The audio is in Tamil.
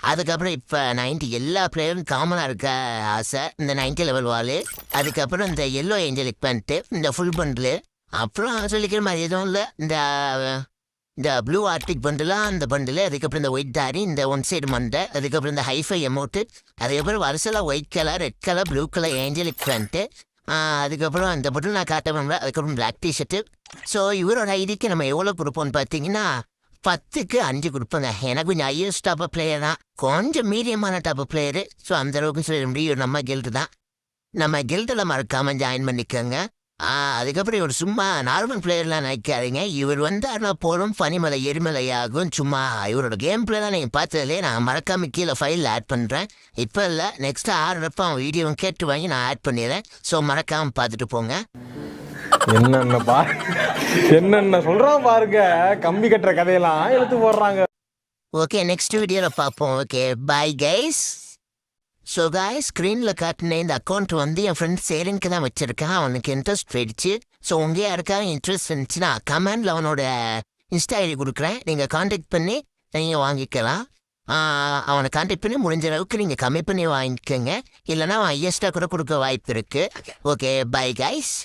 அதுக்கப்புறம் இப்போ 90 எல்லா பிளேயரும் காமனாக இருக்க ஆசை இந்த 90 லெவல் வாலு. அதுக்கப்புறம் இந்த எல்லோ ஏஞ்சலிக் பேண்ட்டு, இந்த ஃபுல் பண்டில். அப்புறம் சொல்லிக்கிற மாதிரி எதுவும் இல்லை. இந்த ப்ளூ ஆர்டிக் பண்டிலாம் அந்த பண்டில். அதுக்கப்புறம் இந்த ஒயிட் டாரி, இந்த ஒன் சைடு மண்டை. அதுக்கப்புறம் இந்த ஹைஃபை எமௌண்ட்டு. அதுக்கப்புறம் வருஷலாம் white colour, red colour, blue colour angelic pant. அதுக்கப்புறம் இந்த பட்டில் நான் காட்ட பண்ணுவேன். அதுக்கப்புறம் பிளாக் டிஷர்ட்டு. ஸோ இவரோட ஐடிக்கு நம்ம எவ்வளோ கொடுப்போம்னு பார்த்தீங்கன்னா 10க்கு 5 கொடுப்போங்க. எனக்கு கொஞ்சம் ஹையஸ்ட் டாப் பிளேயர் தான், கொஞ்சம் மீடியமான டாப் பிளேயரு. ஸோ அந்த அளவுக்கு சொல்ல முடியும். நம்ம கில்டு தான். நம்ம கில்டில் மறக்காமல் ஜாயின் பண்ணிக்கோங்க. அதுக்கப்புறம் இவர் சும்மா நார்மல் பிளேயர்லாம் நினைக்காதீங்க. இவர் வந்தாருன்னா போதும் பனிமலை எரிமலையாகும். சும்மா இவரோட கேம் பிளேலாம் நீங்கள் பார்த்ததுலேயே நான் மறக்காமல் கீழே ஃபைலில் ஆட் பண்ணுறேன். இப்போ இல்லை, நெக்ஸ்ட்டு ஆடுறப்ப அவன் வீடியோவும் கேட்டு வாங்கி நான் ஆட் பண்ணிடுறேன். ஸோ மறக்காமல் பார்த்துட்டு போங்க. என்னென்ன சொல்றான் பாருங்க, கம்பி கட்டுற கதையெல்லாம் எடுத்து போடுறாங்க. ஓகே, நெக்ஸ்ட் வீடியோவில் பார்ப்போம். Okay, bye guys. So guys, ஸ்க்ரீனில் காட்டின இந்த அக்கௌண்ட் வந்து என் ஃப்ரெண்ட் சேரிங்க்கு தான் வச்சுருக்கேன். அவனுக்கு இன்ட்ரெஸ்ட் போயிடுச்சு. ஸோ உங்கள் யாருக்காவது இன்ட்ரெஸ்ட் இருந்துச்சுன்னா கமெண்டில் அவனோட இன்ஸ்டா ஐடி கொடுக்குறேன். நீங்கள் காண்டாக்ட் பண்ணி நீங்கள் வாங்கிக்கலாம். அவனை காண்டாக்ட் பண்ணி முடிஞ்ச அளவுக்கு நீங்கள் கம்மி பண்ணி வாங்கிக்கோங்க. இல்லைனா அவன் ஹையஸ்ட்டாக கூட கொடுக்க வாய்ப்பு இருக்குது. Okay, bye guys.